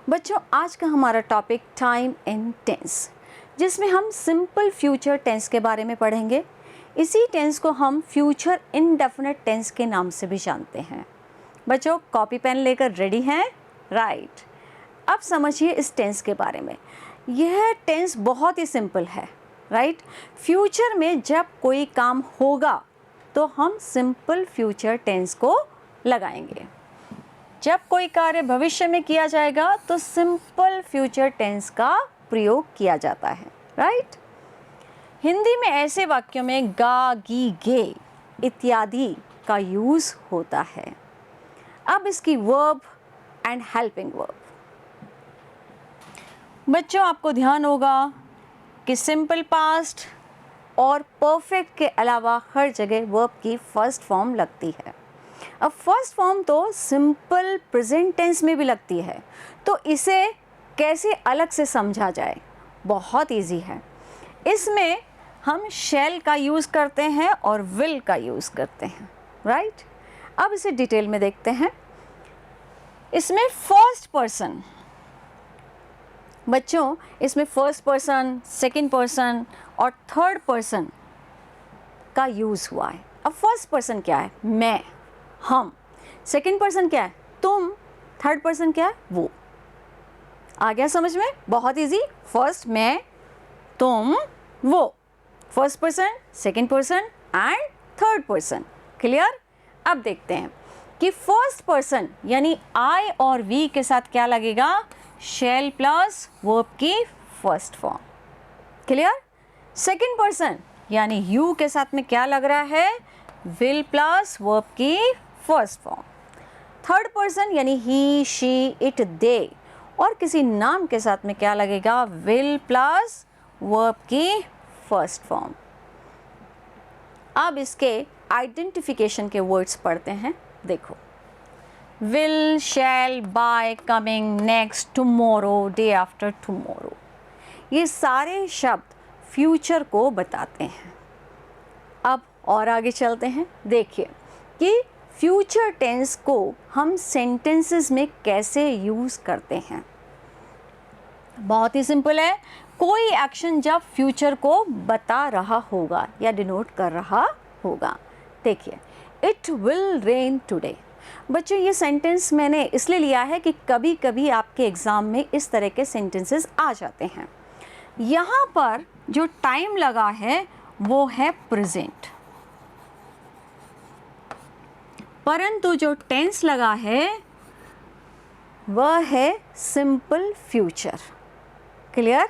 बच्चों, आज का हमारा टॉपिक टाइम इन टेंस, जिसमें हम सिंपल फ्यूचर टेंस के बारे में पढ़ेंगे। इसी टेंस को हम फ्यूचर इंडेफिनिट टेंस के नाम से भी जानते हैं। बच्चों, कॉपी पेन लेकर रेडी हैं? राइट। अब समझिए इस टेंस के बारे में। यह टेंस बहुत ही सिंपल है, राइट। फ्यूचर में जब कोई काम होगा तो हम सिंपल फ्यूचर टेंस को लगाएंगे। जब कोई कार्य भविष्य में किया जाएगा तो सिंपल फ्यूचर टेंस का प्रयोग किया जाता है, राइट। हिंदी में ऐसे वाक्यों में गा, गी, गे इत्यादि का यूज होता है। अब इसकी वर्ब एंड हेल्पिंग वर्ब। बच्चों, आपको ध्यान होगा कि सिंपल पास्ट और परफेक्ट के अलावा हर जगह वर्ब की फर्स्ट फॉर्म लगती है। अब फर्स्ट फॉर्म तो सिंपल प्रेजेंट टेंस में भी लगती है, तो इसे कैसे अलग से समझा जाए? बहुत इजी है। इसमें हम शैल का यूज़ करते हैं और विल का यूज़ करते हैं, राइट। अब इसे डिटेल में देखते हैं। इसमें फर्स्ट पर्सन, बच्चों इसमें फर्स्ट पर्सन, सेकंड पर्सन और थर्ड पर्सन का यूज़ हुआ है। अब फर्स्ट पर्सन क्या है? मैं, हम। सेकंड पर्सन क्या है? तुम। थर्ड पर्सन क्या है? वो। आ गया समझ में? बहुत इजी। फर्स्ट मैं, तुम, वो। First person, second person and third person. Clear? अब देखते हैं कि फर्स्ट पर्सन यानी आई और वी के साथ क्या लगेगा? शैल प्लस वर्ब की first form. Clear? Second person यानी यू के साथ में क्या लग रहा है? विल प्लस वर्ब की फर्स्ट फॉर्म। थर्ड पर्सन यानी ही, शी, इट, दे और किसी नाम के साथ में क्या लगेगा? विल प्लस वर्ब की फर्स्ट फॉर्म। अब इसके आइडेंटिफिकेशन के वर्ड्स पढ़ते हैं। देखो, will, shall, by, coming, next, tomorrow, day after tomorrow, ये सारे शब्द फ्यूचर को बताते हैं। अब और आगे चलते हैं। देखिए कि फ्यूचर टेंस को हम सेंटेंसेस में कैसे यूज़ करते हैं। बहुत ही सिंपल है। कोई एक्शन जब फ्यूचर को बता रहा होगा या डिनोट कर रहा होगा। देखिए, इट विल रेन टुडे। बच्चों, ये सेंटेंस मैंने इसलिए लिया है कि कभी कभी आपके एग्ज़ाम में इस तरह के सेंटेंसेस आ जाते हैं। यहाँ पर जो टाइम लगा है वो है प्रेजेंट, परंतु जो टेंस लगा है वह है सिंपल फ्यूचर। क्लियर?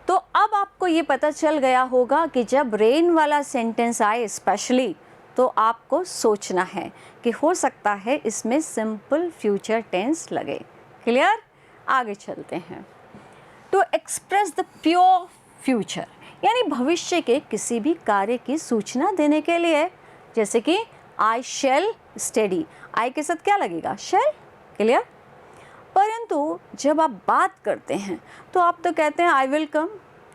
तो अब आपको ये पता चल गया होगा कि जब रेन वाला सेंटेंस आए स्पेशली, तो आपको सोचना है कि हो सकता है इसमें सिंपल फ्यूचर टेंस लगे। क्लियर? आगे चलते हैं। To express the pure future यानी भविष्य के किसी भी कार्य की सूचना देने के लिए, जैसे कि आई शैल स्टडी, आई के साथ क्या लगेगा? शैल। क्लियर? परंतु जब आप बात करते हैं तो आप तो कहते हैं आई विल कम,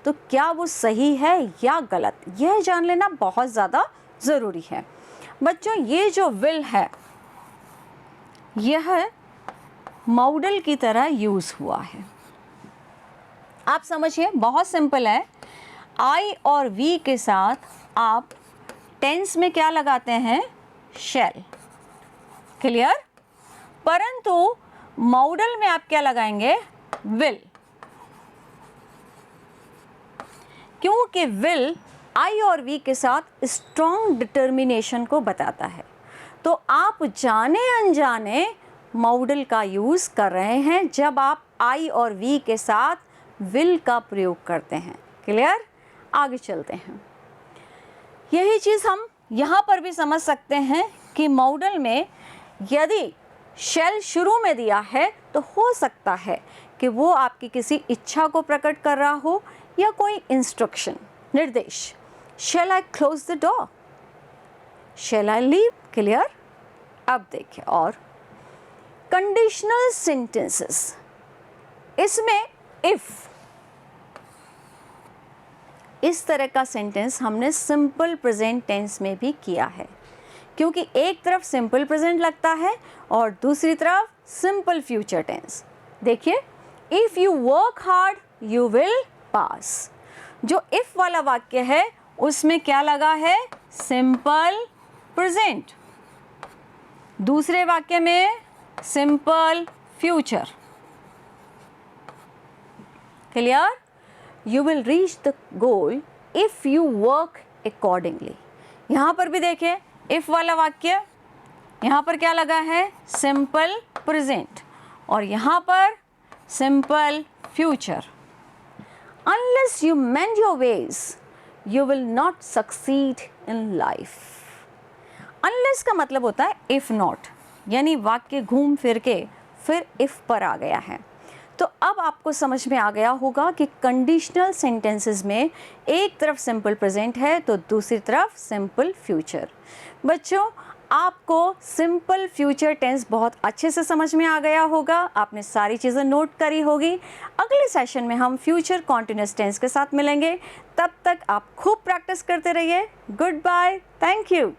तो क्या वो सही है या गलत, यह जान लेना बहुत ज़्यादा ज़रूरी है। बच्चों, ये जो विल है यह मॉडल की तरह यूज़ हुआ है। आप समझिए, बहुत सिंपल है। आई और वी के साथ आप टेंस में क्या लगाते हैं? शैल। क्लियर? परंतु मॉडल में आप क्या लगाएंगे? विल, क्योंकि विल आई और वी के साथ स्ट्रॉन्ग डिटर्मिनेशन को बताता है। तो आप जाने अनजाने मॉडल का यूज़ कर रहे हैं जब आप आई और वी के साथ विल का प्रयोग करते हैं। क्लियर? आगे चलते हैं। यही चीज़ हम यहाँ पर भी समझ सकते हैं कि मॉडल में यदि शैल शुरू में दिया है तो हो सकता है कि वो आपकी किसी इच्छा को प्रकट कर रहा हो या कोई इंस्ट्रक्शन, निर्देश। Shall I close the door, shall I leave. Clear? अब देखिए और कंडीशनल सेंटेंसेस। इसमें इफ, इस तरह का सेंटेंस हमने सिंपल प्रेजेंट टेंस में भी किया है, क्योंकि एक तरफ सिंपल प्रेजेंट लगता है और दूसरी तरफ सिंपल फ्यूचर टेंस। देखिए, if you work hard you will pass. जो इफ वाला वाक्य है उसमें क्या लगा है? Simple present. दूसरे वाक्य में simple future. Clear? You will reach the goal if you work accordingly. यहां पर भी देखें, इफ वाला वाक्य, यहां पर क्या लगा है? सिंपल प्रेजेंट, और यहां पर simple future. Unless you mend your ways you will not succeed in life. Unless का मतलब होता है इफ नॉट, यानी वाक्य घूम फिर के फिर इफ पर आ गया है। तो अब आपको समझ में आ गया होगा कि कंडीशनल सेंटेंसेस में एक तरफ सिंपल प्रेजेंट है तो दूसरी तरफ सिंपल फ्यूचर। बच्चों, आपको सिंपल फ्यूचर टेंस बहुत अच्छे से समझ में आ गया होगा, आपने सारी चीज़ें नोट करी होगी। अगले सेशन में हम फ्यूचर कॉन्टिन्यूअस टेंस के साथ मिलेंगे। तब तक आप खूब प्रैक्टिस करते रहिए। Good bye, thank you.